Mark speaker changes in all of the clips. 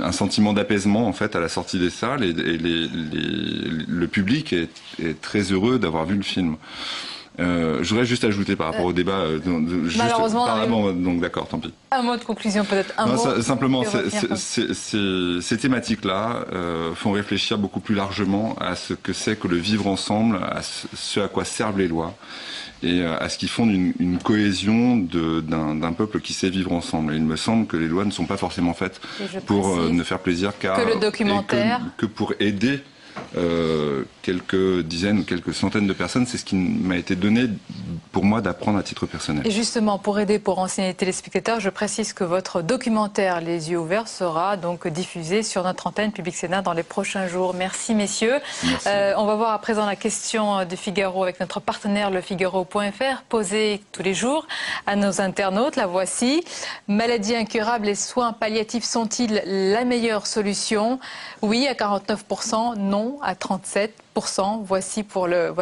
Speaker 1: un sentiment d'apaisement en fait à la sortie des salles et le public est très heureux d'avoir vu le film. Je voudrais juste ajouter par rapport au débat.
Speaker 2: Malheureusement,
Speaker 1: donc d'accord, tant pis.
Speaker 2: Un mot de conclusion, peut-être un mot.
Speaker 1: Simplement, ces thématiques-là font réfléchir beaucoup plus largement à ce que c'est que le vivre ensemble, à ce à quoi servent les lois et à ce qui fonde une cohésion d'un peuple qui sait vivre ensemble. Et il me semble que les lois ne sont pas forcément faites pour ne faire plaisir
Speaker 2: que le documentaire,
Speaker 1: que pour aider quelques dizaines ou quelques centaines de personnes. C'est ce qui m'a été donné pour moi d'apprendre à titre personnel.
Speaker 2: Et justement, pour aider, pour renseigner les téléspectateurs, je précise que votre documentaire Les yeux ouverts sera donc diffusé sur notre antenne Public Sénat dans les prochains jours. Merci messieurs.
Speaker 1: Merci.
Speaker 2: On va voir à présent la question du Figaro avec notre partenaire lefigaro.fr, posée tous les jours à nos internautes. La voici. Maladie incurable, les soins palliatifs sont-ils la meilleure solution? Oui à 49%, non à 37%. Voici pour le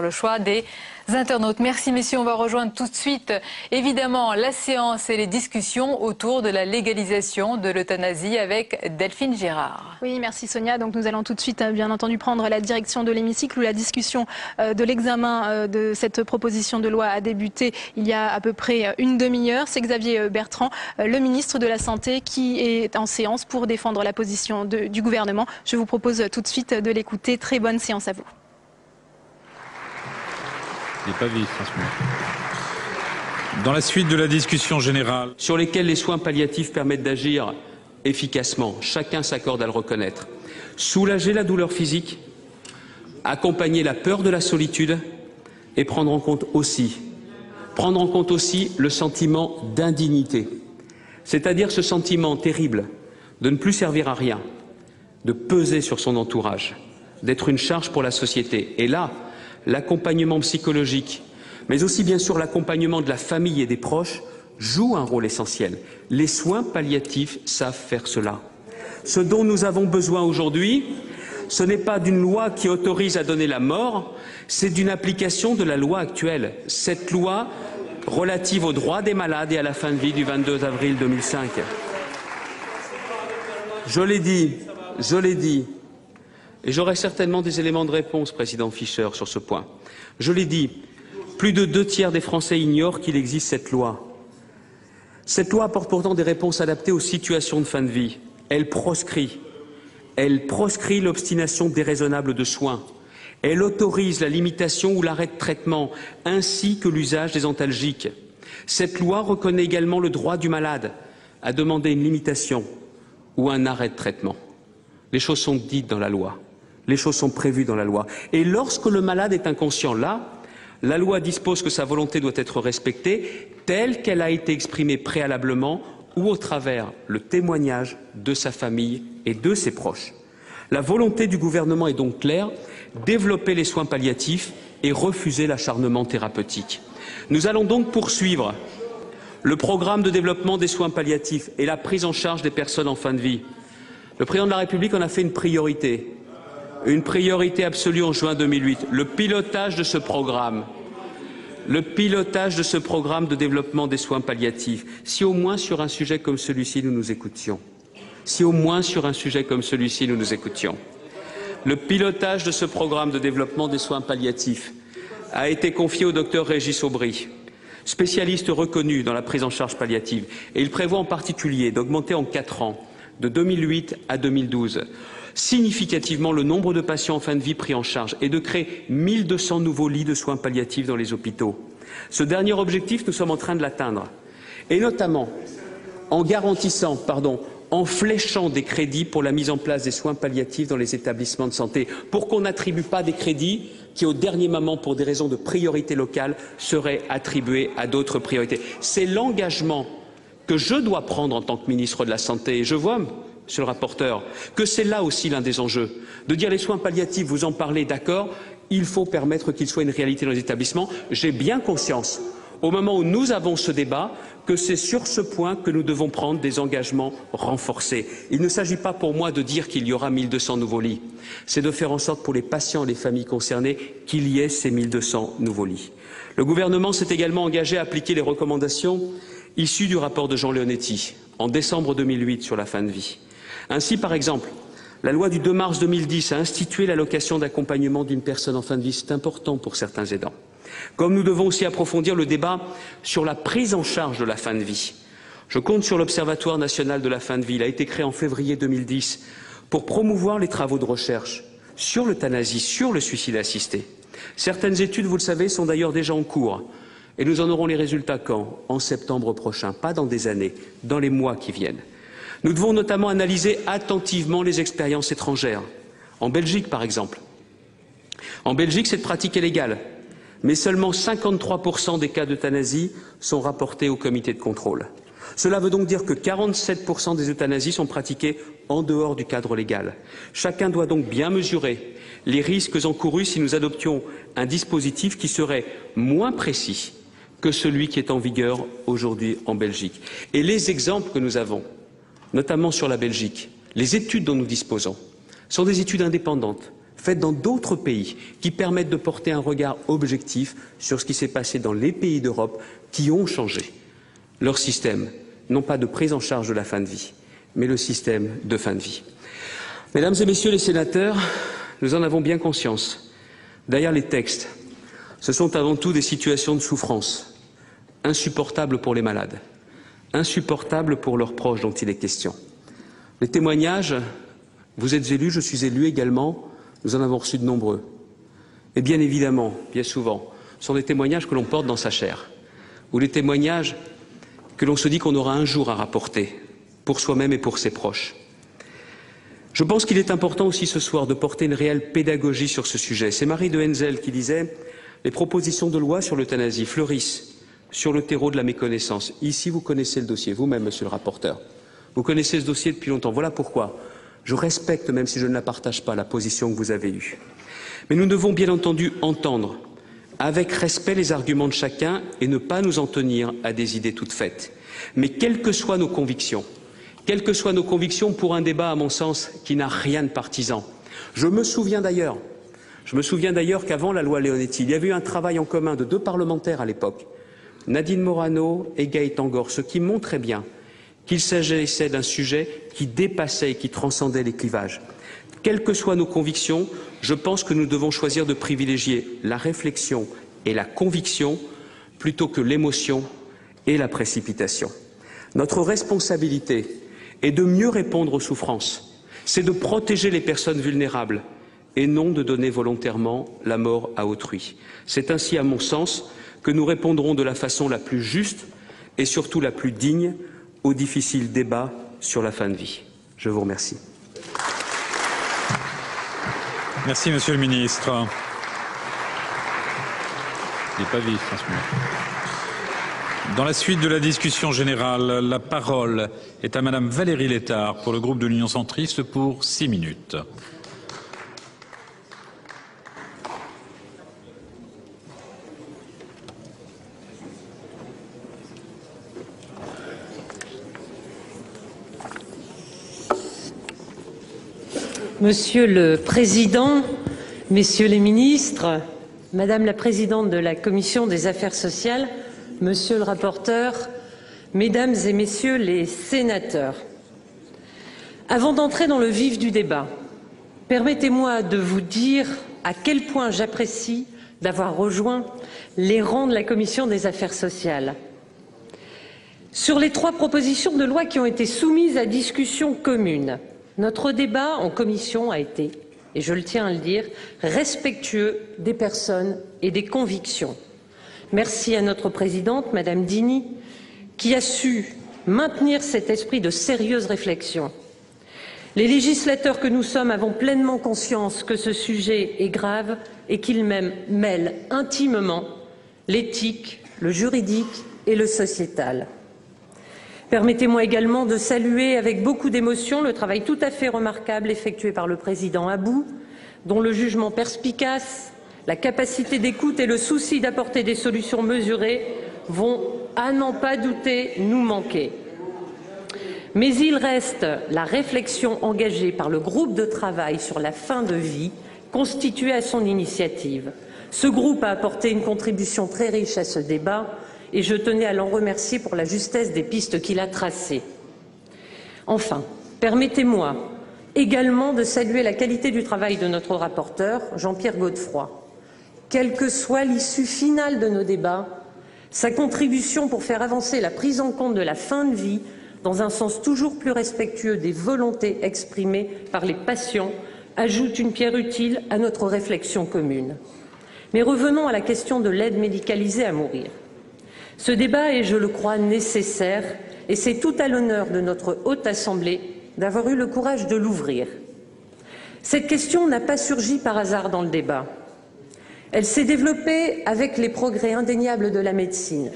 Speaker 2: choix des internautes. Merci messieurs, on va rejoindre tout de suite évidemment la séance et les discussions autour de la légalisation de l'euthanasie avec Delphine Gérard.
Speaker 3: Oui, merci Sonia. Donc nous allons tout de suite bien entendu prendre la direction de l'hémicycle où la discussion de l'examen de cette proposition de loi a débuté il y a à peu près une demi-heure. C'est Xavier Bertrand, le ministre de la Santé, qui est en séance pour défendre la position du gouvernement. Je vous propose tout de suite de l'écouter. Très bonne séance à vous.
Speaker 4: Il n'est pas vif, franchement. Dans la suite de la discussion générale,
Speaker 5: sur lesquels les soins palliatifs permettent d'agir efficacement, chacun s'accorde à le reconnaître. Soulager la douleur physique, accompagner la peur de la solitude et prendre en compte aussi le sentiment d'indignité. C'est-à-dire ce sentiment terrible de ne plus servir à rien, de peser sur son entourage, d'être une charge pour la société. Et là, l'accompagnement psychologique, mais aussi bien sûr l'accompagnement de la famille et des proches, joue un rôle essentiel. Les soins palliatifs savent faire cela. Ce dont nous avons besoin aujourd'hui, ce n'est pas d'une loi qui autorise à donner la mort, c'est d'une application de la loi actuelle. Cette loi relative aux droits des malades et à la fin de vie du 22 avril 2005. Je l'ai dit, et j'aurai certainement des éléments de réponse, Président Fischer, sur ce point. Je l'ai dit, plus de 2/3 des Français ignorent qu'il existe cette loi. Cette loi apporte pourtant des réponses adaptées aux situations de fin de vie. Elle proscrit l'obstination déraisonnable de soins. Elle autorise la limitation ou l'arrêt de traitement, ainsi que l'usage des antalgiques. Cette loi reconnaît également le droit du malade à demander une limitation ou un arrêt de traitement. Les choses sont dites dans la loi. Les choses sont prévues dans la loi. Et lorsque le malade est inconscient, là, la loi dispose que sa volonté doit être respectée telle qu'elle a été exprimée préalablement ou au travers le témoignage de sa famille et de ses proches. La volonté du gouvernement est donc claire, développer les soins palliatifs et refuser l'acharnement thérapeutique. Nous allons donc poursuivre le programme de développement des soins palliatifs et la prise en charge des personnes en fin de vie. Le président de la République en a fait une priorité absolue en juin 2008. Le pilotage de ce programme de développement des soins palliatifs. Si au moins sur un sujet comme celui-ci, nous nous écoutions. Le pilotage de ce programme de développement des soins palliatifs a été confié au docteur Régis Aubry, spécialiste reconnu dans la prise en charge palliative. Et il prévoit en particulier d'augmenter en 4 ans, de 2008 à 2012, significativement le nombre de patients en fin de vie pris en charge et de créer 1200 nouveaux lits de soins palliatifs dans les hôpitaux. Ce dernier objectif, nous sommes en train de l'atteindre. Et notamment en fléchant des crédits pour la mise en place des soins palliatifs dans les établissements de santé, pour qu'on n'attribue pas des crédits qui, au dernier moment, pour des raisons de priorité locale, seraient attribués à d'autres priorités. C'est l'engagement que je dois prendre en tant que ministre de la Santé. Et je vois, Monsieur le rapporteur, que c'est là aussi l'un des enjeux. De dire les soins palliatifs, vous en parlez, d'accord, il faut permettre qu'ils soient une réalité dans les établissements. J'ai bien conscience, au moment où nous avons ce débat, que c'est sur ce point que nous devons prendre des engagements renforcés. Il ne s'agit pas pour moi de dire qu'il y aura 1200 nouveaux lits. C'est de faire en sorte pour les patients et les familles concernées qu'il y ait ces 1200 nouveaux lits. Le gouvernement s'est également engagé à appliquer les recommandations issues du rapport de Jean Leonetti en décembre 2008 sur la fin de vie. Ainsi, par exemple, la loi du 2 mars 2010 a institué l'allocation d'accompagnement d'une personne en fin de vie. C'est important pour certains aidants. Comme nous devons aussi approfondir le débat sur la prise en charge de la fin de vie. Je compte sur l'Observatoire national de la fin de vie. Il a été créé en février 2010 pour promouvoir les travaux de recherche sur l'euthanasie, sur le suicide assisté. Certaines études, vous le savez, sont d'ailleurs déjà en cours. Et nous en aurons les résultats quand? En septembre prochain, pas dans des années, dans les mois qui viennent. Nous devons notamment analyser attentivement les expériences étrangères. En Belgique, par exemple. En Belgique, cette pratique est légale, mais seulement 53% des cas d'euthanasie sont rapportés au comité de contrôle. Cela veut donc dire que 47% des euthanasies sont pratiquées en dehors du cadre légal. Chacun doit donc bien mesurer les risques encourus si nous adoptions un dispositif qui serait moins précis que celui qui est en vigueur aujourd'hui en Belgique. Et les exemples que nous avons, notamment sur la Belgique, les études dont nous disposons, sont des études indépendantes, faites dans d'autres pays, qui permettent de porter un regard objectif sur ce qui s'est passé dans les pays d'Europe qui ont changé leur système, non pas de prise en charge de la fin de vie, mais le système de fin de vie. Mesdames et Messieurs les sénateurs, nous en avons bien conscience. Derrière les textes, ce sont avant tout des situations de souffrance, insupportables pour les malades, insupportables pour leurs proches dont il est question. Les témoignages, vous êtes élus, je suis élu également, nous en avons reçu de nombreux. Et bien évidemment, bien souvent, ce sont des témoignages que l'on porte dans sa chair, ou des témoignages que l'on se dit qu'on aura un jour à rapporter pour soi-même et pour ses proches. Je pense qu'il est important aussi ce soir de porter une réelle pédagogie sur ce sujet. C'est Marie de Henzel qui disait « Les propositions de loi sur l'euthanasie fleurissent sur le terreau de la méconnaissance. » Ici, vous connaissez le dossier, vous-même, monsieur le rapporteur. Vous connaissez ce dossier depuis longtemps. Voilà pourquoi je respecte, même si je ne la partage pas, la position que vous avez eue. Mais nous devons bien entendu entendre avec respect les arguments de chacun et ne pas nous en tenir à des idées toutes faites. Mais quelles que soient nos convictions pour un débat, à mon sens, qui n'a rien de partisan. Je me souviens d'ailleurs qu'avant la loi Leonetti, il y avait eu un travail en commun de 2 parlementaires à l'époque, Nadine Morano et Gaëtan Gor, ce qui montrait bien qu'il s'agissait d'un sujet qui dépassait et qui transcendait les clivages. Quelles que soient nos convictions, je pense que nous devons choisir de privilégier la réflexion et la conviction plutôt que l'émotion et la précipitation. Notre responsabilité est de mieux répondre aux souffrances, c'est de protéger les personnes vulnérables et non de donner volontairement la mort à autrui. C'est ainsi, à mon sens, que nous répondrons de la façon la plus juste et surtout la plus digne au difficile débat sur la fin de vie. Je vous remercie.
Speaker 4: Merci, Monsieur le Ministre. Il n'est pas vif en ce moment. Dans la suite de la discussion générale, la parole est à Madame Valérie Létard pour le groupe de l'Union centriste pour 6 minutes.
Speaker 6: Monsieur le Président, Messieurs les ministres, Madame la Présidente de la Commission des Affaires sociales, Monsieur le rapporteur, Mesdames et Messieurs les sénateurs, avant d'entrer dans le vif du débat, permettez-moi de vous dire à quel point j'apprécie d'avoir rejoint les rangs de la Commission des Affaires sociales. Sur les 3 propositions de loi qui ont été soumises à discussion commune, notre débat en commission a été, et je le tiens à le dire, respectueux des personnes et des convictions. Merci à notre présidente, Madame Dini, qui a su maintenir cet esprit de sérieuse réflexion. Les législateurs que nous sommes avons pleinement conscience que ce sujet est grave et qu'il mêle intimement l'éthique, le juridique et le sociétal. Permettez-moi également de saluer avec beaucoup d'émotion le travail tout à fait remarquable effectué par le président Abou, dont le jugement perspicace, la capacité d'écoute et le souci d'apporter des solutions mesurées vont, à n'en pas douter, nous manquer. Mais il reste la réflexion engagée par le groupe de travail sur la fin de vie, constitué à son initiative. Ce groupe a apporté une contribution très riche à ce débat et je tenais à l'en remercier pour la justesse des pistes qu'il a tracées. Enfin, Permettez-moi également de saluer la qualité du travail de notre rapporteur, Jean-Pierre Godefroy. Quelle que soit l'issue finale de nos débats, sa contribution pour faire avancer la prise en compte de la fin de vie dans un sens toujours plus respectueux des volontés exprimées par les patients ajoute une pierre utile à notre réflexion commune. Mais revenons à la question de l'aide médicalisée à mourir. Ce débat est, je le crois, nécessaire et c'est tout à l'honneur de notre Haute Assemblée d'avoir eu le courage de l'ouvrir. Cette question n'a pas surgi par hasard dans le débat. Elle s'est développée avec les progrès indéniables de la médecine.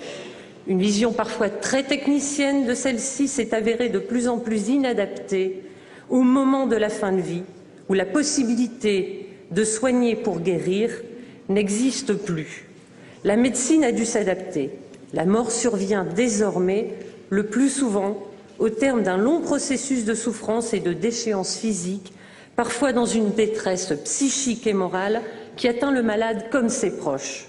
Speaker 6: Une vision parfois très technicienne de celle-ci s'est avérée de plus en plus inadaptée au moment de la fin de vie, où la possibilité de soigner pour guérir n'existe plus. La médecine a dû s'adapter. La mort survient désormais, le plus souvent, au terme d'un long processus de souffrance et de déchéance physique, parfois dans une détresse psychique et morale qui atteint le malade comme ses proches.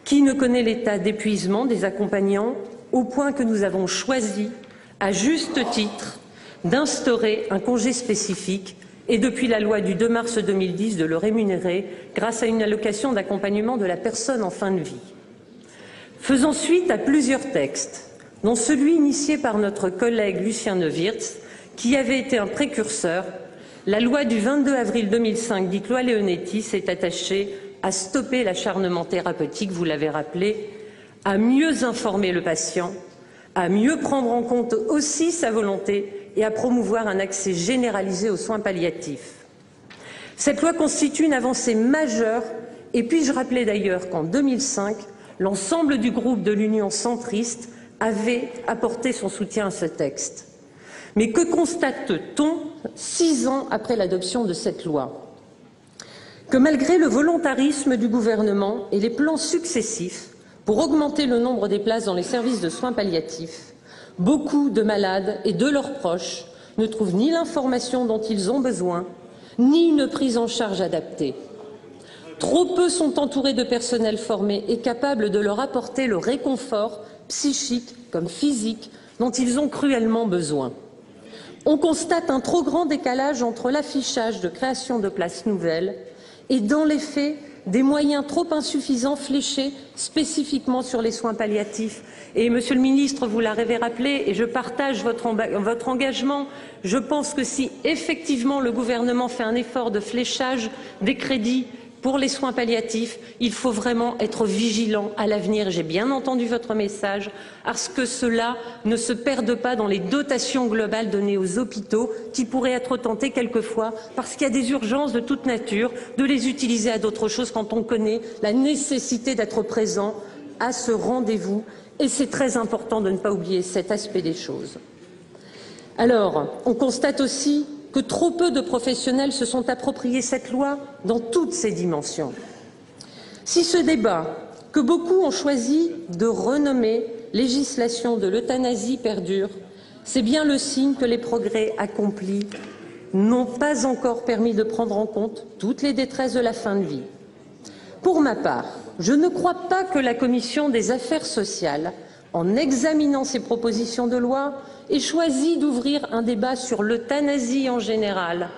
Speaker 6: Qui ne connaît l'état d'épuisement des accompagnants au point que nous avons choisi, à juste titre, d'instaurer un congé spécifique et depuis la loi du 2 mars 2010 de le rémunérer grâce à une allocation d'accompagnement de la personne en fin de vie. Faisant suite à plusieurs textes, dont celui initié par notre collègue Lucien Neuwirth, qui avait été un précurseur, la loi du 22 avril 2005, dite loi Leonetti, s'est attachée à stopper l'acharnement thérapeutique, vous l'avez rappelé, à mieux informer le patient, à mieux prendre en compte aussi sa volonté et à promouvoir un accès généralisé aux soins palliatifs. Cette loi constitue une avancée majeure et puis-je rappeler d'ailleurs qu'en 2005, l'ensemble du groupe de l'Union centriste avait apporté son soutien à ce texte. Mais que constate-t-on 6 ans après l'adoption de cette loi? Que malgré le volontarisme du gouvernement et les plans successifs pour augmenter le nombre des places dans les services de soins palliatifs, beaucoup de malades et de leurs proches ne trouvent ni l'information dont ils ont besoin, ni une prise en charge adaptée. Trop peu sont entourés de personnel formé et capable de leur apporter le réconfort psychique comme physique dont ils ont cruellement besoin. On constate un trop grand décalage entre l'affichage de création de places nouvelles et, dans les faits, des moyens trop insuffisants fléchés spécifiquement sur les soins palliatifs. Et, Monsieur le Ministre, vous l'avez rappelé, et je partage votre engagement, je pense que si effectivement le gouvernement fait un effort de fléchage des crédits pour les soins palliatifs, il faut vraiment être vigilant à l'avenir. J'ai bien entendu votre message, à ce que cela ne se perde pas dans les dotations globales données aux hôpitaux, qui pourraient être tentés quelquefois, parce qu'il y a des urgences de toute nature, de les utiliser à d'autres choses quand on connaît la nécessité d'être présent à ce rendez-vous. Et c'est très important de ne pas oublier cet aspect des choses. Alors, on constate aussi que trop peu de professionnels se sont appropriés cette loi dans toutes ses dimensions. Si ce débat, que beaucoup ont choisi de renommer législation de l'euthanasie, perdure, c'est bien le signe que les progrès accomplis n'ont pas encore permis de prendre en compte toutes les détresses de la fin de vie. Pour ma part, je ne crois pas que la Commission des affaires sociales, en examinant ces propositions de loi, ait choisi d'ouvrir un débat sur l'euthanasie en général.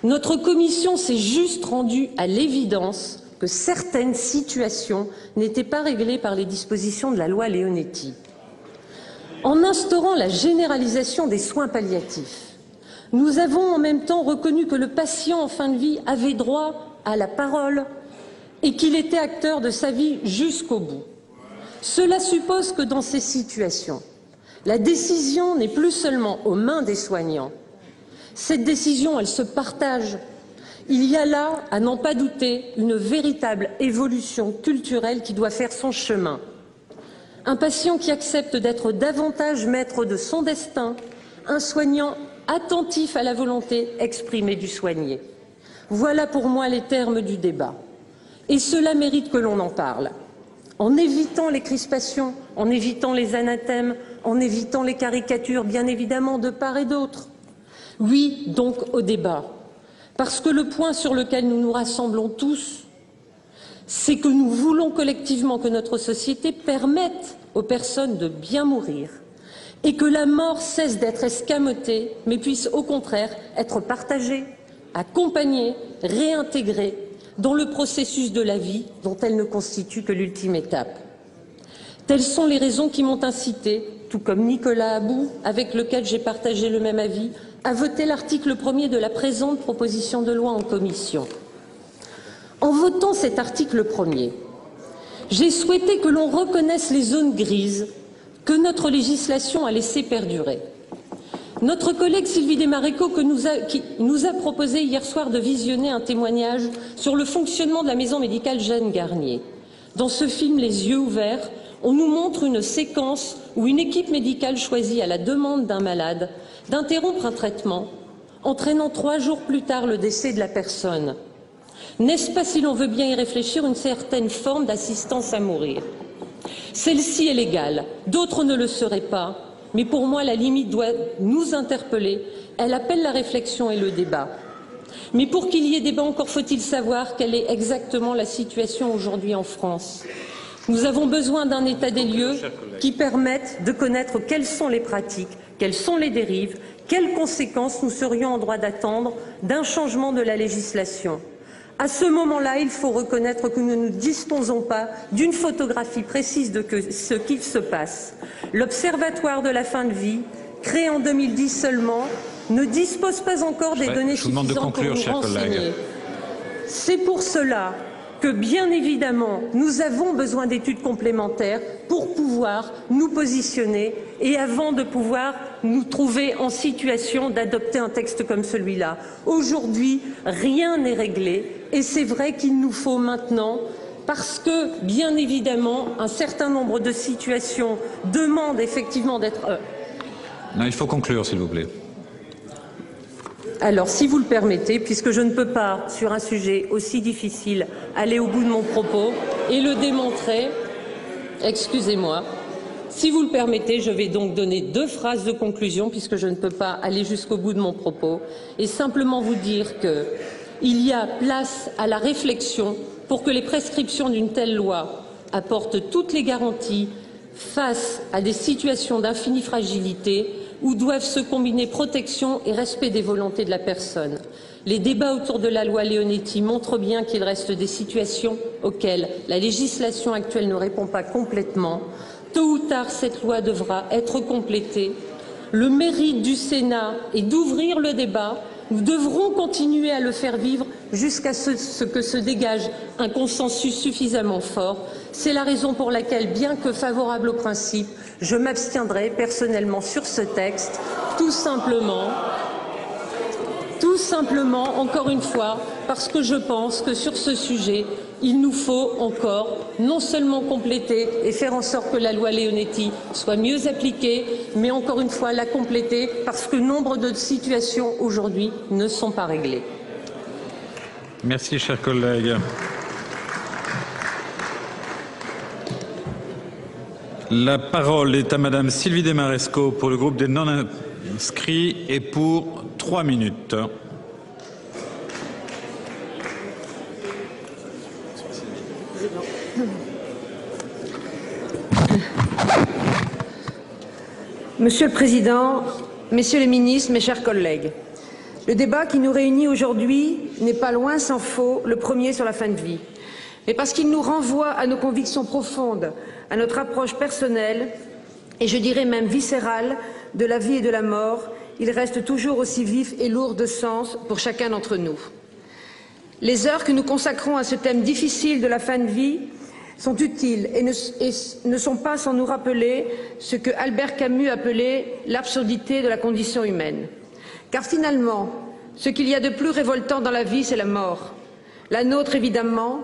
Speaker 6: Notre commission s'est juste rendue à l'évidence que certaines situations n'étaient pas réglées par les dispositions de la loi Leonetti. En instaurant la généralisation des soins palliatifs, nous avons en même temps reconnu que le patient en fin de vie avait droit à la parole et qu'il était acteur de sa vie jusqu'au bout. Cela suppose que dans ces situations, la décision n'est plus seulement aux mains des soignants. Cette décision, elle se partage. Il y a là, à n'en pas douter, une véritable évolution culturelle qui doit faire son chemin. Un patient qui accepte d'être davantage maître de son destin, un soignant attentif à la volonté exprimée du soigné. Voilà pour moi les termes du débat. Et cela mérite que l'on en parle. En évitant les crispations, en évitant les anathèmes, en évitant les caricatures, bien évidemment, de part et d'autre. Oui, donc, au débat. Parce que le point sur lequel nous nous rassemblons tous, c'est que nous voulons collectivement que notre société permette aux personnes de bien mourir et que la mort cesse d'être escamotée, mais puisse au contraire être partagée, accompagnée, réintégrée dans le processus de la vie dont elle ne constitue que l'ultime étape. Telles sont les raisons qui m'ont incité, tout comme Nicolas About, avec lequel j'ai partagé le même avis, à voter l'article 1er de la présente proposition de loi en commission. En votant cet article 1er, j'ai souhaité que l'on reconnaisse les zones grises que notre législation a laissé perdurer. Notre collègue Sylvie Desmarescaux qui nous a proposé hier soir de visionner un témoignage sur le fonctionnement de la maison médicale Jeanne Garnier. Dans ce film Les yeux ouverts, on nous montre une séquence où une équipe médicale choisit à la demande d'un malade d'interrompre un traitement, entraînant 3 jours plus tard le décès de la personne. N'est-ce pas, si l'on veut bien y réfléchir, une certaine forme d'assistance à mourir? Celle-ci est légale, d'autres ne le seraient pas, mais pour moi la limite doit nous interpeller, elle appelle la réflexion et le débat. Mais pour qu'il y ait débat, encore faut-il savoir quelle est exactement la situation aujourd'hui en France. Nous avons besoin d'un état des lieux qui permette de connaître quelles sont les pratiques, quelles sont les dérives, quelles conséquences nous serions en droit d'attendre d'un changement de la législation. À ce moment-là, il faut reconnaître que nous ne disposons pas d'une photographie précise de ce qu'il se passe. L'Observatoire de la fin de vie, créé en 2010 seulement, ne dispose pas encore des données suffisantes pour nous renseigner. C'est pour cela que, bien évidemment, nous avons besoin d'études complémentaires pour pouvoir nous positionner et avant de pouvoir nous trouver en situation d'adopter un texte comme celui-là. Aujourd'hui, rien n'est réglé et c'est vrai qu'il nous faut maintenant, parce que, bien évidemment, un certain nombre de situations demandent effectivement d'être...
Speaker 4: Non, il faut conclure, s'il vous plaît.
Speaker 6: Alors, si vous le permettez, puisque je ne peux pas, sur un sujet aussi difficile, aller au bout de mon propos et le démontrer, excusez-moi, si vous le permettez, je vais donc donner 2 phrases de conclusion, puisque je ne peux pas aller jusqu'au bout de mon propos, et simplement vous dire qu'il y a place à la réflexion pour que les prescriptions d'une telle loi apportent toutes les garanties face à des situations d'infinie fragilité où doivent se combiner protection et respect des volontés de la personne. Les débats autour de la loi Leonetti montrent bien qu'il reste des situations auxquelles la législation actuelle ne répond pas complètement. Tôt ou tard, cette loi devra être complétée. Le mérite du Sénat est d'ouvrir le débat. Nous devrons continuer à le faire vivre jusqu'à ce que se dégage un consensus suffisamment fort. C'est la raison pour laquelle, bien que favorable au principe, je m'abstiendrai personnellement sur ce texte, tout simplement, encore une fois, parce que je pense que sur ce sujet, il nous faut encore non seulement compléter et faire en sorte que la loi Leonetti soit mieux appliquée, mais encore une fois la compléter parce que nombre de situations aujourd'hui ne sont pas réglées.
Speaker 4: Merci, chers collègues. La parole est à Madame Sylvie Desmarescaux pour le groupe des non-inscrits et pour 3 minutes.
Speaker 7: Monsieur le Président, Messieurs les ministres, mes chers collègues, le débat qui nous réunit aujourd'hui n'est pas loin s'en faut le premier sur la fin de vie, mais parce qu'il nous renvoie à nos convictions profondes, à notre approche personnelle et je dirais même viscérale de la vie et de la mort, il reste toujours aussi vif et lourd de sens pour chacun d'entre nous. Les heures que nous consacrons à ce thème difficile de la fin de vie sont utiles et ne sont pas sans nous rappeler ce que Albert Camus appelait l'absurdité de la condition humaine. Car finalement, ce qu'il y a de plus révoltant dans la vie, c'est la mort. La nôtre évidemment,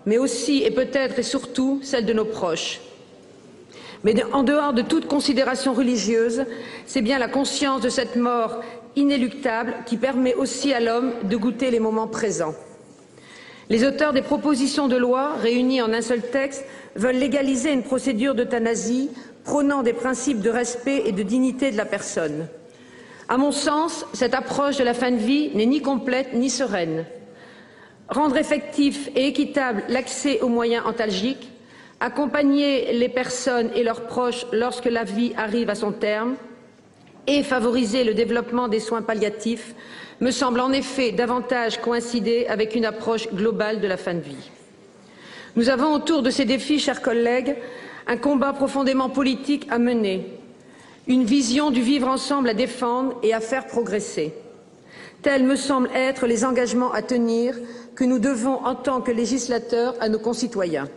Speaker 7: mais aussi et peut-être et surtout celle de nos proches. Mais en dehors de toute considération religieuse, c'est bien la conscience de cette mort inéluctable qui permet aussi à l'homme de goûter les moments présents. Les auteurs des propositions de loi, réunies en un seul texte, veulent légaliser une procédure d'euthanasie prônant des principes de respect et de dignité de la personne. À mon sens, cette approche de la fin de vie n'est ni complète ni sereine. Rendre effectif et équitable l'accès aux moyens antalgiques, accompagner les personnes et leurs proches lorsque la vie arrive à son terme et favoriser le développement des soins palliatifs me semble en effet davantage coïncider avec une approche globale de la fin de vie. Nous avons autour de ces défis, chers collègues, un combat profondément politique à mener, une vision du vivre ensemble à défendre et à faire progresser. Tels me semblent être les engagements à tenir que nous devons en tant que législateurs à nos concitoyens.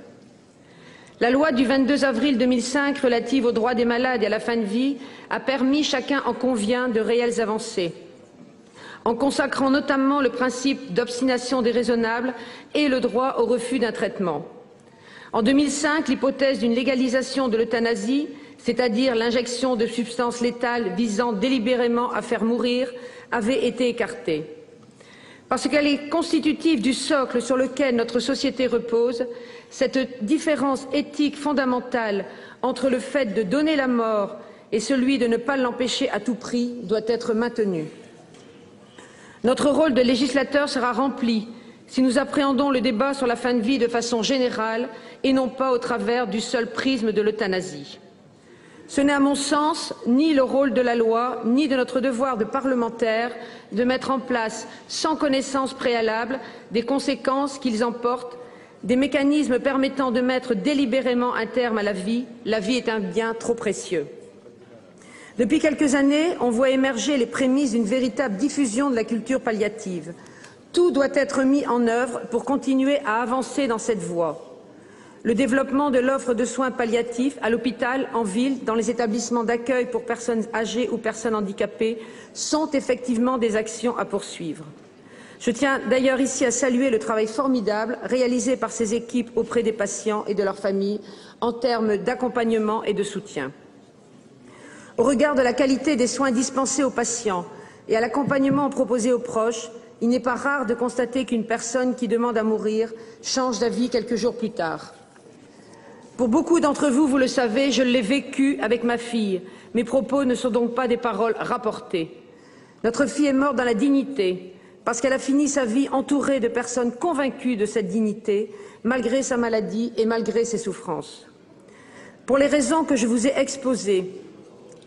Speaker 7: La loi du 22 avril 2005 relative aux droits des malades et à la fin de vie a permis, chacun en convient, de réelles avancées, en consacrant notamment le principe d'obstination déraisonnable et le droit au refus d'un traitement. En 2005, l'hypothèse d'une légalisation de l'euthanasie, c'est-à-dire l'injection de substances létales visant délibérément à faire mourir, avait été écartée. Parce qu'elle est constitutive du socle sur lequel notre société repose, cette différence éthique fondamentale entre le fait de donner la mort et celui de ne pas l'empêcher à tout prix doit être maintenue. Notre rôle de législateur sera rempli si nous appréhendons le débat sur la fin de vie de façon générale et non pas au travers du seul prisme de l'euthanasie. Ce n'est à mon sens ni le rôle de la loi, ni de notre devoir de parlementaire de mettre en place, sans connaissance préalable des conséquences qu'ils emportent, des mécanismes permettant de mettre délibérément un terme à la vie. La vie est un bien trop précieux. Depuis quelques années, on voit émerger les prémices d'une véritable diffusion de la culture palliative. Tout doit être mis en œuvre pour continuer à avancer dans cette voie. Le développement de l'offre de soins palliatifs à l'hôpital, en ville, dans les établissements d'accueil pour personnes âgées ou personnes handicapées sont effectivement des actions à poursuivre. Je tiens d'ailleurs ici à saluer le travail formidable réalisé par ces équipes auprès des patients et de leurs familles en termes d'accompagnement et de soutien. Au regard de la qualité des soins dispensés aux patients et à l'accompagnement proposé aux proches, il n'est pas rare de constater qu'une personne qui demande à mourir change d'avis quelques jours plus tard. Pour beaucoup d'entre vous, vous le savez, je l'ai vécu avec ma fille. Mes propos ne sont donc pas des paroles rapportées. Notre fille est morte dans la dignité, parce qu'elle a fini sa vie entourée de personnes convaincues de cette dignité, malgré sa maladie et malgré ses souffrances. Pour les raisons que je vous ai exposées,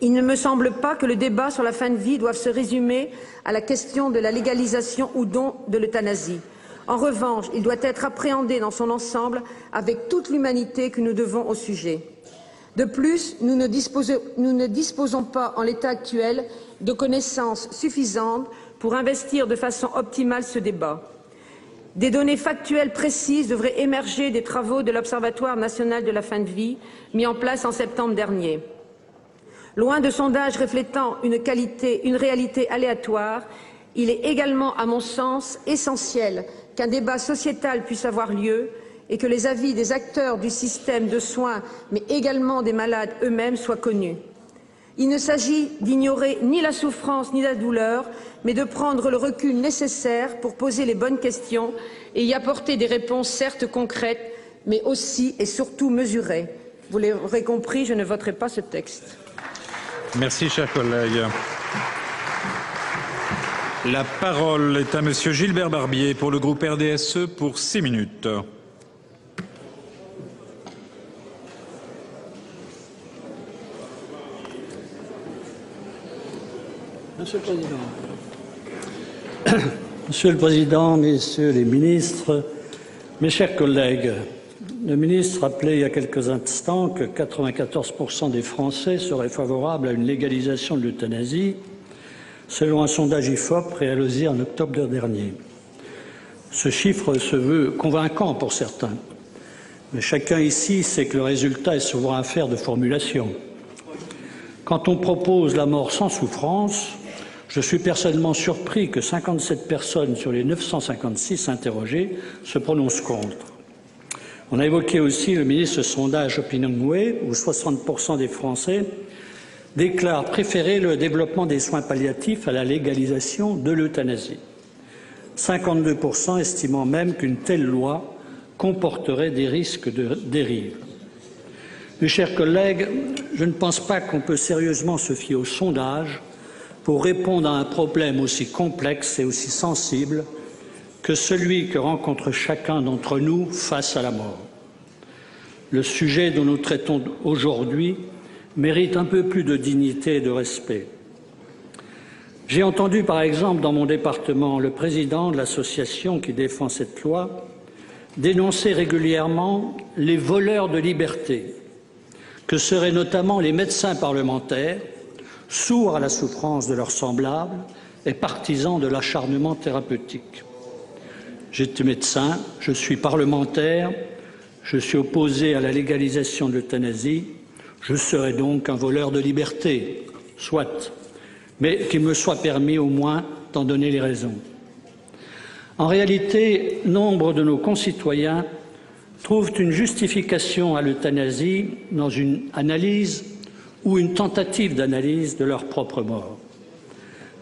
Speaker 7: il ne me semble pas que le débat sur la fin de vie doive se résumer à la question de la légalisation ou non de l'euthanasie. En revanche, il doit être appréhendé dans son ensemble avec toute l'humanité que nous devons au sujet. De plus, nous ne disposons pas, en l'état actuel, de connaissances suffisantes pour investir de façon optimale ce débat. Des données factuelles précises devraient émerger des travaux de l'Observatoire national de la fin de vie, mis en place en septembre dernier. Loin de sondages reflétant une réalité aléatoire, il est également, à mon sens, essentiel qu'un débat sociétal puisse avoir lieu et que les avis des acteurs du système de soins, mais également des malades eux-mêmes, soient connus. Il ne s'agit d'ignorer ni la souffrance ni la douleur, mais de prendre le recul nécessaire pour poser les bonnes questions et y apporter des réponses certes concrètes, mais aussi et surtout mesurées. Vous l'aurez compris, je ne voterai pas ce texte.
Speaker 4: Merci, cher collègue. La parole est à Monsieur Gilbert Barbier pour le groupe RDSE pour 6 minutes.
Speaker 8: Monsieur le Président. Monsieur le Président, Messieurs les ministres, mes chers collègues, le ministre rappelait il y a quelques instants que 94% des Français seraient favorables à une légalisation de l'euthanasie, selon un sondage IFOP réalisé en octobre dernier. Ce chiffre se veut convaincant pour certains, mais chacun ici sait que le résultat est souvent affaire de formulation. Quand on propose la mort sans souffrance, je suis personnellement surpris que 57 personnes sur les 956 interrogées se prononcent contre. On a évoqué aussi, le ministre, ce sondage Opinionway, où 60% des Français déclarent préférer le développement des soins palliatifs à la légalisation de l'euthanasie. 52% estimant même qu'une telle loi comporterait des risques de dérive. Mes chers collègues, je ne pense pas qu'on peut sérieusement se fier aux sondages pour répondre à un problème aussi complexe et aussi sensible que celui que rencontre chacun d'entre nous face à la mort. le sujet dont nous traitons aujourd'hui mérite un peu plus de dignité et de respect. J'ai entendu, par exemple, dans mon département, le président de l'association qui défend cette loi dénoncer régulièrement les voleurs de liberté, que seraient notamment les médecins parlementaires, sourds à la souffrance de leurs semblables et partisans de l'acharnement thérapeutique. J'étais médecin, je suis parlementaire, je suis opposé à la légalisation de l'euthanasie, je serai donc un voleur de liberté, soit, mais qu'il me soit permis au moins d'en donner les raisons. En réalité, nombre de nos concitoyens trouvent une justification à l'euthanasie dans une analyse ou une tentative d'analyse de leur propre mort.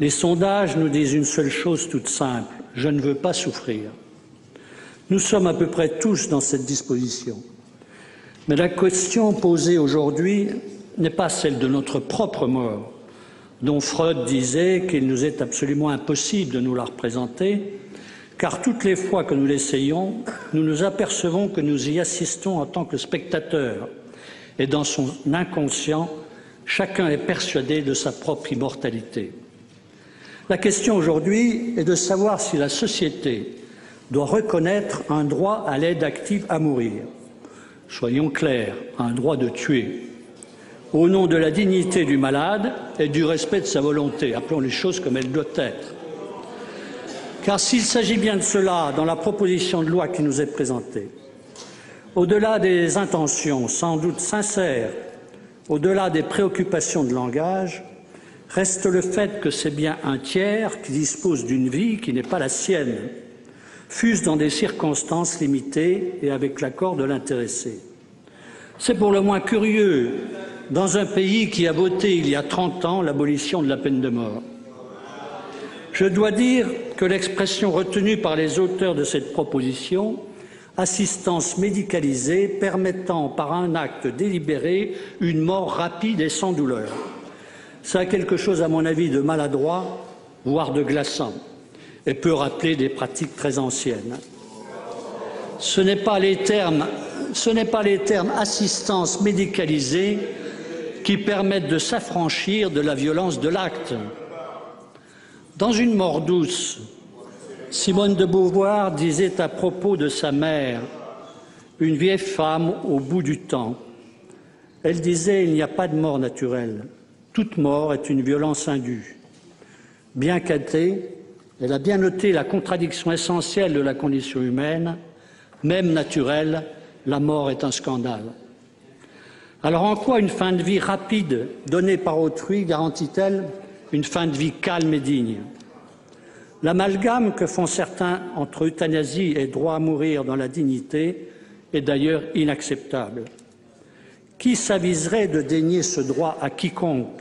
Speaker 8: Les sondages nous disent une seule chose toute simple, je ne veux pas souffrir. Nous sommes à peu près tous dans cette disposition. Mais la question posée aujourd'hui n'est pas celle de notre propre mort, dont Freud disait qu'il nous est absolument impossible de nous la représenter, car toutes les fois que nous l'essayons, nous nous apercevons que nous y assistons en tant que spectateurs, et dans son inconscient, chacun est persuadé de sa propre immortalité. La question aujourd'hui est de savoir si la société doit reconnaître un droit à l'aide active à mourir. Soyons clairs, un droit de tuer, au nom de la dignité du malade et du respect de sa volonté. Appelons les choses comme elles doivent être. Car s'il s'agit bien de cela dans la proposition de loi qui nous est présentée, au-delà des intentions sans doute sincères, au-delà des préoccupations de langage, reste le fait que c'est bien un tiers qui dispose d'une vie qui n'est pas la sienne, fût-ce dans des circonstances limitées et avec l'accord de l'intéressé. C'est pour le moins curieux dans un pays qui a voté il y a 30 ans l'abolition de la peine de mort. Je dois dire que l'expression retenue par les auteurs de cette proposition, assistance médicalisée permettant par un acte délibéré une mort rapide et sans douleur, ça a quelque chose à mon avis de maladroit, voire de glaçant, et peut rappeler des pratiques très anciennes. Ce n'est pas les termes assistance médicalisée qui permettent de s'affranchir de la violence de l'acte. Dans une mort douce, Simone de Beauvoir disait à propos de sa mère, une vieille femme au bout du temps. Elle disait « Il n'y a pas de mort naturelle. Toute mort est une violence indue. » Bien qu'athée, elle a bien noté la contradiction essentielle de la condition humaine. Même naturelle, la mort est un scandale. Alors en quoi une fin de vie rapide donnée par autrui garantit-elle une fin de vie calme et digne? L'amalgame que font certains entre euthanasie et droit à mourir dans la dignité est d'ailleurs inacceptable. Qui s'aviserait de dénier ce droit à quiconque?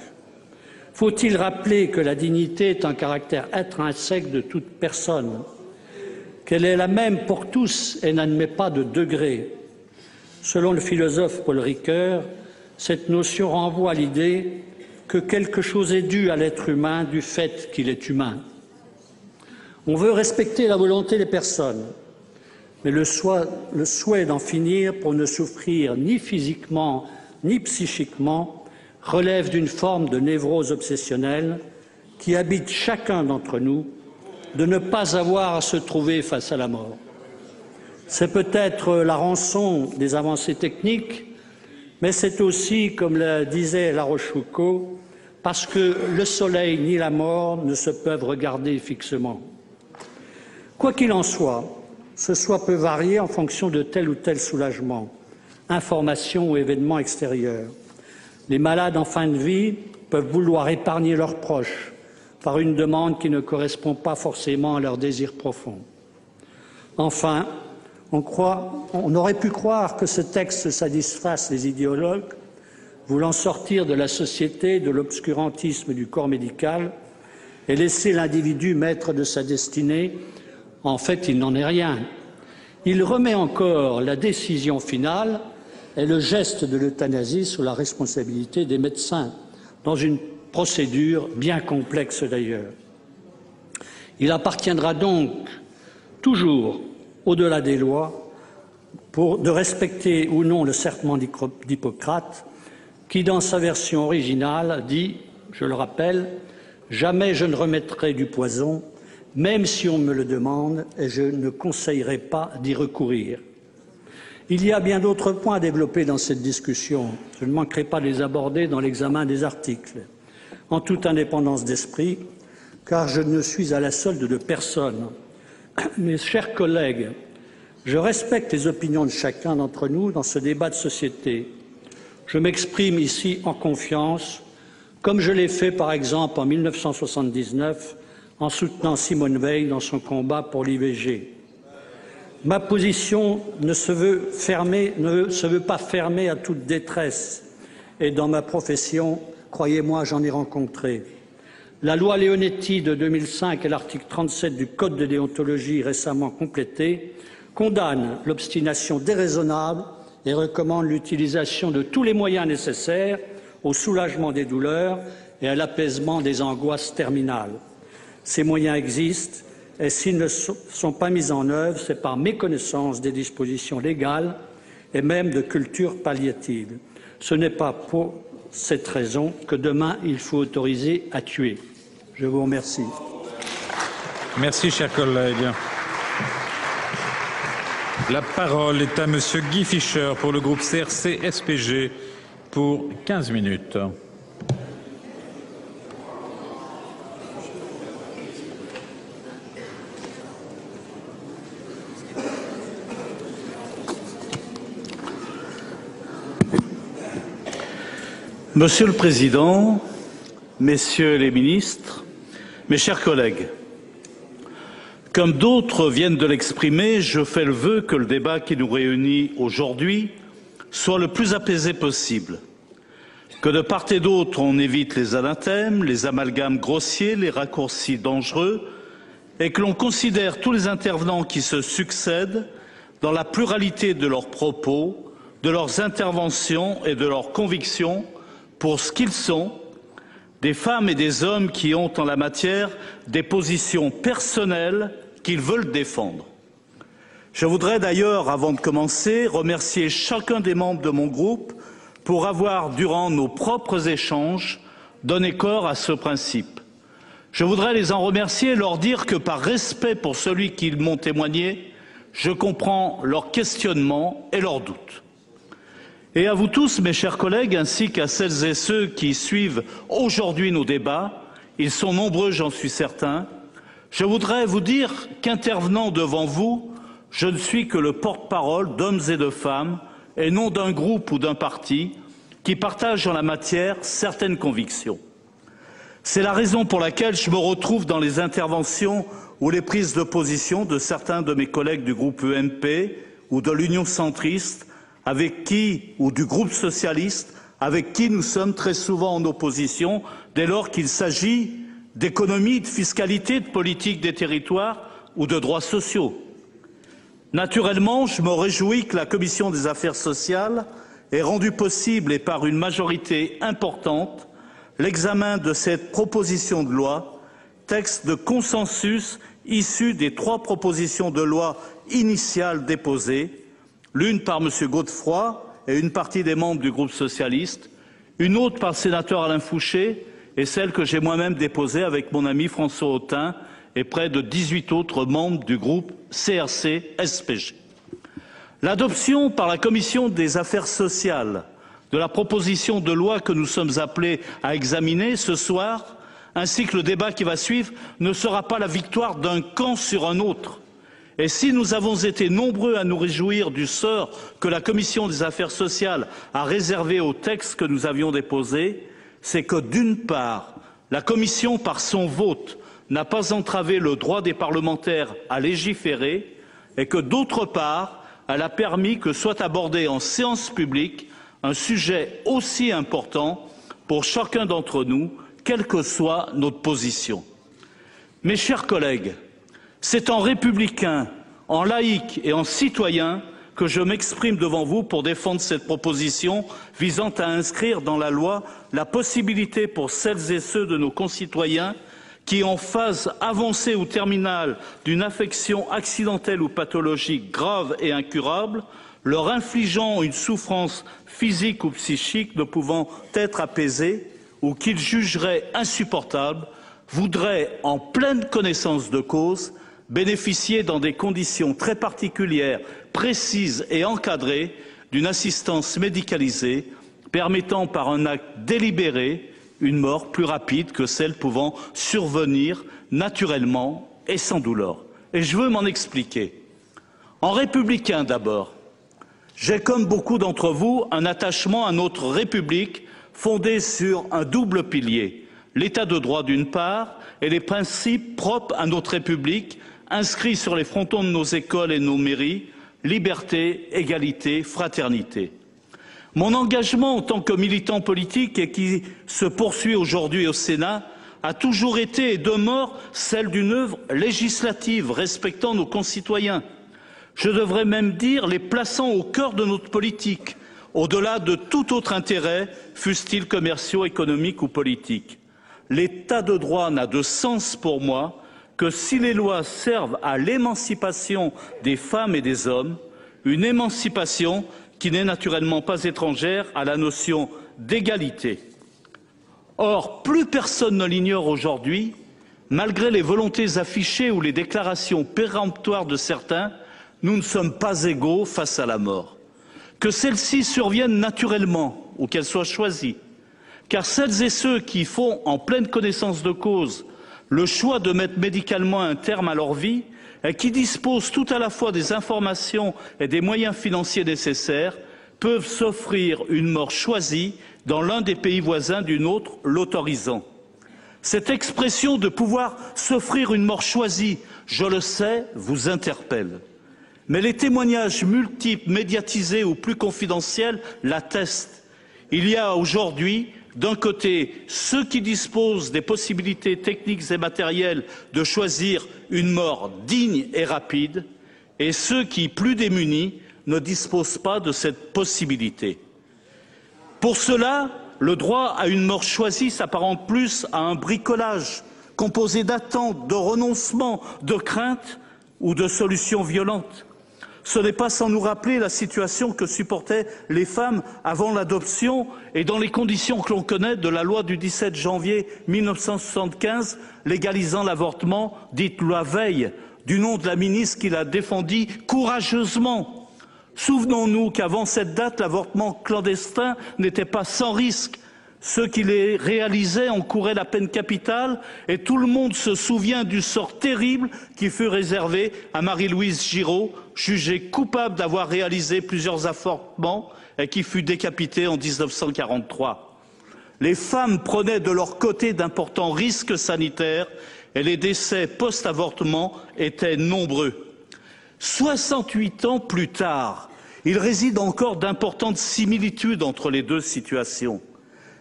Speaker 8: Faut-il rappeler que la dignité est un caractère intrinsèque de toute personne, qu'elle est la même pour tous et n'admet pas de degré? Selon le philosophe Paul Ricoeur, cette notion renvoie à l'idée que quelque chose est dû à l'être humain du fait qu'il est humain. On veut respecter la volonté des personnes, mais le souhait d'en finir pour ne souffrir ni physiquement ni psychiquement relève d'une forme de névrose obsessionnelle qui habite chacun d'entre nous, de ne pas avoir à se trouver face à la mort. C'est peut-être la rançon des avancées techniques, mais c'est aussi, comme le disait La Rochefoucauld, parce que le soleil ni la mort ne se peuvent regarder fixement. Quoi qu'il en soit, ce choix peut varier en fonction de tel ou tel soulagement, information ou événement extérieur. Les malades en fin de vie peuvent vouloir épargner leurs proches par une demande qui ne correspond pas forcément à leurs désirs profonds. Enfin, on aurait pu croire que ce texte satisfasse les idéologues voulant sortir de la société de l'obscurantisme du corps médical et laisser l'individu maître de sa destinée. En fait, il n'en est rien. Il remet encore la décision finale et le geste de l'euthanasie sous la responsabilité des médecins, dans une procédure bien complexe d'ailleurs. Il appartiendra donc toujours, au-delà des lois, de respecter ou non le serment d'Hippocrate, qui, dans sa version originale, dit, je le rappelle, « Jamais je ne remettrai du poison, même si on me le demande, et je ne conseillerai pas d'y recourir. » Il y a bien d'autres points à développer dans cette discussion. Je ne manquerai pas de les aborder dans l'examen des articles, en toute indépendance d'esprit, car je ne suis à la solde de personne. Mes chers collègues, je respecte les opinions de chacun d'entre nous dans ce débat de société. Je m'exprime ici en confiance, comme je l'ai fait par exemple en 1979 en soutenant Simone Veil dans son combat pour l'IVG. Ma position ne se veut pas fermée à toute détresse, et dans ma profession, croyez-moi, j'en ai rencontré. La loi Leonetti de 2005 et l'article 37 du Code de déontologie récemment complété condamnent l'obstination déraisonnable et recommandent l'utilisation de tous les moyens nécessaires au soulagement des douleurs et à l'apaisement des angoisses terminales. Ces moyens existent et s'ils ne sont pas mis en œuvre, c'est par méconnaissance des dispositions légales et même de culture palliative. Ce n'est pas pour cette raison que demain il faut autoriser à tuer. Je vous remercie.
Speaker 4: Merci, cher collègue. La parole est à Monsieur Guy Fischer pour le groupe CRC-SPG pour 15 minutes.
Speaker 9: Monsieur le Président, Messieurs les ministres, mes chers collègues, comme d'autres viennent de l'exprimer, je fais le vœu que le débat qui nous réunit aujourd'hui soit le plus apaisé possible, que de part et d'autre on évite les anathèmes, les amalgames grossiers, les raccourcis dangereux, et que l'on considère tous les intervenants qui se succèdent dans la pluralité de leurs propos, de leurs interventions et de leurs convictions pour ce qu'ils sont, des femmes et des hommes qui ont en la matière des positions personnelles qu'ils veulent défendre. Je voudrais d'ailleurs, avant de commencer, remercier chacun des membres de mon groupe pour avoir, durant nos propres échanges, donné corps à ce principe. Je voudrais les en remercier et leur dire que par respect pour celui qu'ils m'ont témoigné, je comprends leurs questionnements et leurs doutes. Et à vous tous, mes chers collègues, ainsi qu'à celles et ceux qui suivent aujourd'hui nos débats, ils sont nombreux, j'en suis certain, je voudrais vous dire qu'intervenant devant vous, je ne suis que le porte-parole d'hommes et de femmes, et non d'un groupe ou d'un parti, qui partagent en la matière certaines convictions. C'est la raison pour laquelle je me retrouve dans les interventions ou les prises de position de certains de mes collègues du groupe UMP ou de l'Union centriste, avec qui, ou du groupe socialiste, avec qui nous sommes très souvent en opposition, dès lors qu'il s'agit d'économie, de fiscalité, de politique des territoires ou de droits sociaux. Naturellement, je me réjouis que la Commission des affaires sociales ait rendu possible, et par une majorité importante, l'examen de cette proposition de loi, texte de consensus issu des 3 propositions de loi initiales déposées, l'une par M. Godefroy et une partie des membres du groupe socialiste, une autre par le sénateur Alain Fouché et celle que j'ai moi-même déposée avec mon ami François Autain et près de 18 autres membres du groupe CRC-SPG. L'adoption par la Commission des affaires sociales de la proposition de loi que nous sommes appelés à examiner ce soir, ainsi que le débat qui va suivre, ne sera pas la victoire d'un camp sur un autre. Et si nous avons été nombreux à nous réjouir du sort que la Commission des affaires sociales a réservé au texte que nous avions déposé, c'est que d'une part, la Commission, par son vote, n'a pas entravé le droit des parlementaires à légiférer et que d'autre part, elle a permis que soit abordé en séance publique un sujet aussi important pour chacun d'entre nous, quelle que soit notre position. Mes chers collègues, c'est en républicain, en laïc et en citoyen que je m'exprime devant vous pour défendre cette proposition visant à inscrire dans la loi la possibilité pour celles et ceux de nos concitoyens qui, en phase avancée ou terminale d'une affection accidentelle ou pathologique grave et incurable, leur infligeant une souffrance physique ou psychique ne pouvant être apaisée ou qu'ils jugeraient insupportable, voudraient, en pleine connaissance de cause, bénéficier dans des conditions très particulières, précises et encadrées d'une assistance médicalisée permettant par un acte délibéré une mort plus rapide que celle pouvant survenir naturellement et sans douleur. Et je veux m'en expliquer. En républicain d'abord, j'ai comme beaucoup d'entre vous un attachement à notre République fondée sur un double pilier, l'état de droit d'une part et les principes propres à notre République inscrits sur les frontons de nos écoles et nos mairies, liberté, égalité, fraternité. Mon engagement en tant que militant politique et qui se poursuit aujourd'hui au Sénat a toujours été et demeure celle d'une œuvre législative respectant nos concitoyens. Je devrais même dire les plaçant au cœur de notre politique, au-delà de tout autre intérêt, fussent-ils commerciaux, économiques ou politiques. L'état de droit n'a de sens pour moi que si les lois servent à l'émancipation des femmes et des hommes, une émancipation qui n'est naturellement pas étrangère à la notion d'égalité. Or, plus personne ne l'ignore aujourd'hui, malgré les volontés affichées ou les déclarations péremptoires de certains, nous ne sommes pas égaux face à la mort. Que celle-ci survienne naturellement ou qu'elle soit choisie, car celles et ceux qui font, en pleine connaissance de cause, le choix de mettre médicalement un terme à leur vie et qui disposent tout à la fois des informations et des moyens financiers nécessaires, peuvent s'offrir une mort choisie dans l'un des pays voisins d'une autre l'autorisant. Cette expression de pouvoir s'offrir une mort choisie, je le sais, vous interpelle. Mais les témoignages multiples, médiatisés ou plus confidentiels l'attestent. Il y a aujourd'hui, d'un côté, ceux qui disposent des possibilités techniques et matérielles de choisir une mort digne et rapide, et ceux qui, plus démunis, ne disposent pas de cette possibilité. Pour cela, le droit à une mort choisie s'apparente plus à un bricolage composé d'attentes, de renoncements, de craintes ou de solutions violentes. Ce n'est pas sans nous rappeler la situation que supportaient les femmes avant l'adoption et dans les conditions que l'on connaît de la loi du 17 janvier 1975 légalisant l'avortement, dite loi Veil, du nom de la ministre qui l'a défendue courageusement. Souvenons-nous qu'avant cette date, l'avortement clandestin n'était pas sans risque. Ceux qui les réalisaient encouraient la peine capitale et tout le monde se souvient du sort terrible qui fut réservé à Marie-Louise Giraud, jugée coupable d'avoir réalisé plusieurs avortements et qui fut décapitée en 1943. Les femmes prenaient de leur côté d'importants risques sanitaires et les décès post-avortement étaient nombreux. 68 ans plus tard, il réside encore d'importantes similitudes entre les deux situations.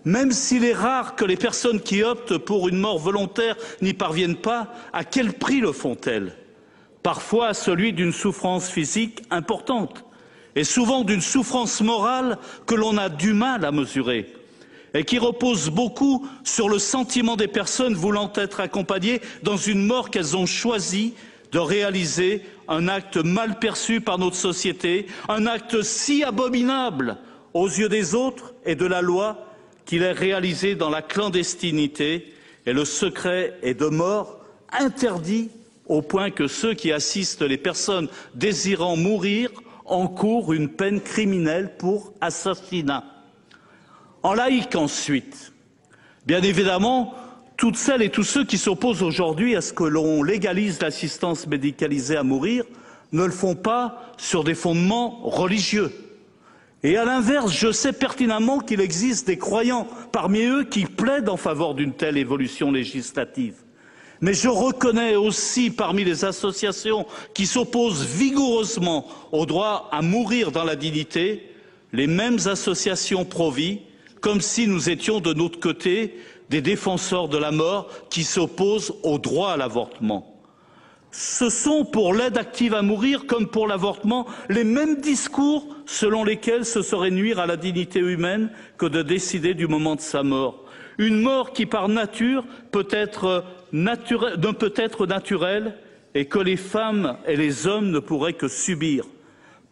Speaker 9: Même s'il est rare que les personnes qui optent pour une mort volontaire n'y parviennent pas, à quel prix le font-elles? Parfois à celui d'une souffrance physique importante, et souvent d'une souffrance morale que l'on a du mal à mesurer, et qui repose beaucoup sur le sentiment des personnes voulant être accompagnées dans une mort qu'elles ont choisi de réaliser, un acte mal perçu par notre société, un acte si abominable aux yeux des autres et de la loi, qu'il est réalisé dans la clandestinité et le secret est de mort interdit au point que ceux qui assistent les personnes désirant mourir encourent une peine criminelle pour assassinat. En laïque ensuite, bien évidemment, toutes celles et tous ceux qui s'opposent aujourd'hui à ce que l'on légalise l'assistance médicalisée à mourir ne le font pas sur des fondements religieux. Et à l'inverse, je sais pertinemment qu'il existe des croyants parmi eux qui plaident en faveur d'une telle évolution législative. Mais je reconnais aussi parmi les associations qui s'opposent vigoureusement au droit à mourir dans la dignité, les mêmes associations pro-vie, comme si nous étions de notre côté des défenseurs de la mort qui s'opposent au droit à l'avortement. Ce sont pour l'aide active à mourir comme pour l'avortement les mêmes discours selon lesquels ce serait nuire à la dignité humaine que de décider du moment de sa mort. Une mort qui par nature ne peut être naturelle et que les femmes et les hommes ne pourraient que subir.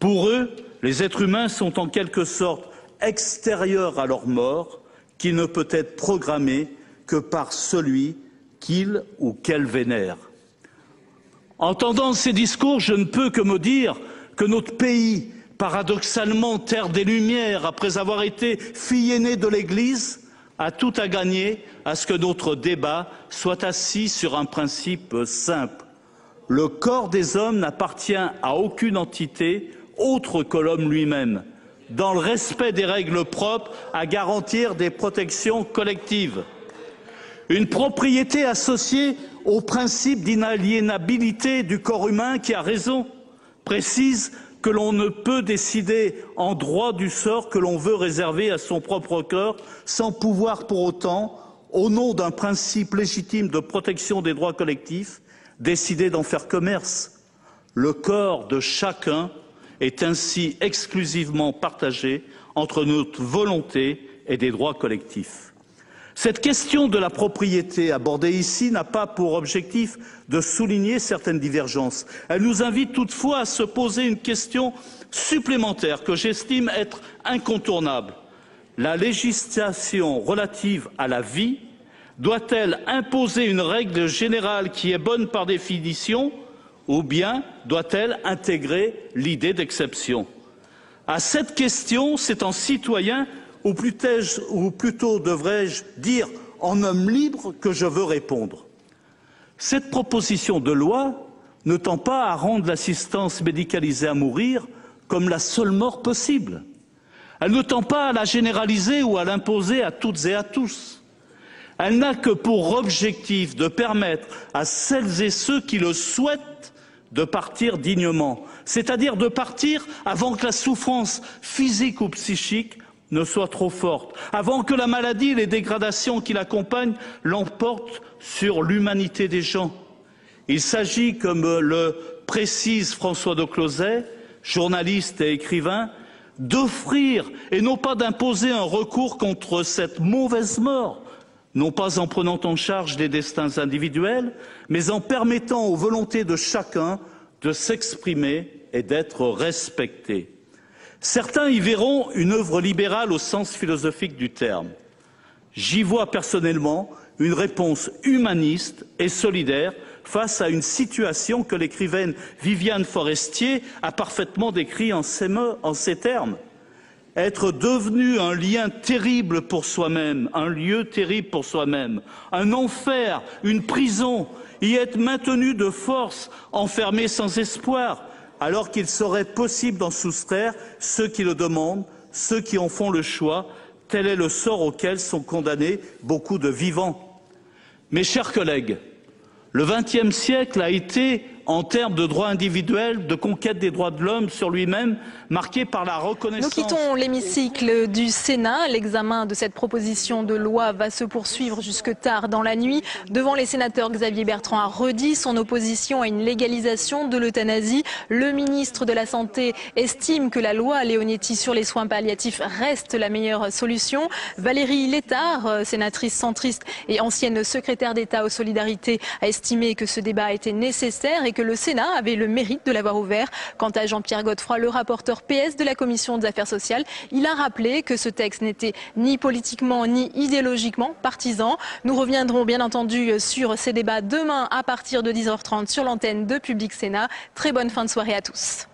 Speaker 9: Pour eux, les êtres humains sont en quelque sorte extérieurs à leur mort, qui ne peut être programmée que par celui qu'ils ou qu'elle vénèrent. Entendant ces discours, je ne peux que me dire que notre pays, paradoxalement terre des Lumières, après avoir été fille aînée de l'Église, a tout à gagner à ce que notre débat soit assis sur un principe simple. Le corps des hommes n'appartient à aucune entité autre que l'homme lui-même, dans le respect des règles propres à garantir des protections collectives. Une propriété associée au principe d'inaliénabilité du corps humain qui, a raison, précise que l'on ne peut décider en droit du sort que l'on veut réserver à son propre corps sans pouvoir pour autant, au nom d'un principe légitime de protection des droits collectifs, décider d'en faire commerce. Le corps de chacun est ainsi exclusivement partagé entre notre volonté et des droits collectifs. Cette question de la propriété abordée ici n'a pas pour objectif de souligner certaines divergences. Elle nous invite toutefois à se poser une question supplémentaire que j'estime être incontournable. La législation relative à la vie doit-elle imposer une règle générale qui est bonne par définition ou bien doit-elle intégrer l'idée d'exception? À cette question, c'est en citoyen ou plutôt devrais-je dire en homme libre que je veux répondre. Cette proposition de loi ne tend pas à rendre l'assistance médicalisée à mourir comme la seule mort possible. Elle ne tend pas à la généraliser ou à l'imposer à toutes et à tous. Elle n'a que pour objectif de permettre à celles et ceux qui le souhaitent de partir dignement, c'est-à-dire de partir avant que la souffrance physique ou psychique ne soit trop forte, avant que la maladie et les dégradations qui l'accompagnent l'emportent sur l'humanité des gens. Il s'agit, comme le précise François de Closet, journaliste et écrivain, d'offrir et non pas d'imposer un recours contre cette mauvaise mort, non pas en prenant en charge les destins individuels, mais en permettant aux volontés de chacun de s'exprimer et d'être respectées. Certains y verront une œuvre libérale au sens philosophique du terme. J'y vois personnellement une réponse humaniste et solidaire face à une situation que l'écrivaine Viviane Forestier a parfaitement décrite en ces termes. Être devenu un lien terrible pour soi-même, un lieu terrible pour soi-même, un enfer, une prison, y être maintenu de force, enfermé sans espoir, alors qu'il serait possible d'en soustraire ceux qui le demandent, ceux qui en font le choix. Tel est le sort auquel sont condamnés beaucoup de vivants. Mes chers collègues, le XXe siècle a été, en termes de droits individuels, de conquête des droits de l'homme sur lui-même, marqué par la reconnaissance...
Speaker 3: Nous quittons l'hémicycle du Sénat. L'examen de cette proposition de loi va se poursuivre jusque tard dans la nuit. Devant les sénateurs, Xavier Bertrand a redit son opposition à une légalisation de l'euthanasie. Le ministre de la Santé estime que la loi Leonetti sur les soins palliatifs reste la meilleure solution. Valérie Létard, sénatrice centriste et ancienne secrétaire d'État aux solidarités, a estimé que ce débat était nécessaire et que le Sénat avait le mérite de l'avoir ouvert. Quant à Jean-Pierre Godefroy, le rapporteur PS de la Commission des Affaires sociales, il a rappelé que ce texte n'était ni politiquement ni idéologiquement partisan. Nous reviendrons bien entendu sur ces débats demain à partir de 10h30 sur l'antenne de Public Sénat. Très bonne fin de soirée à tous.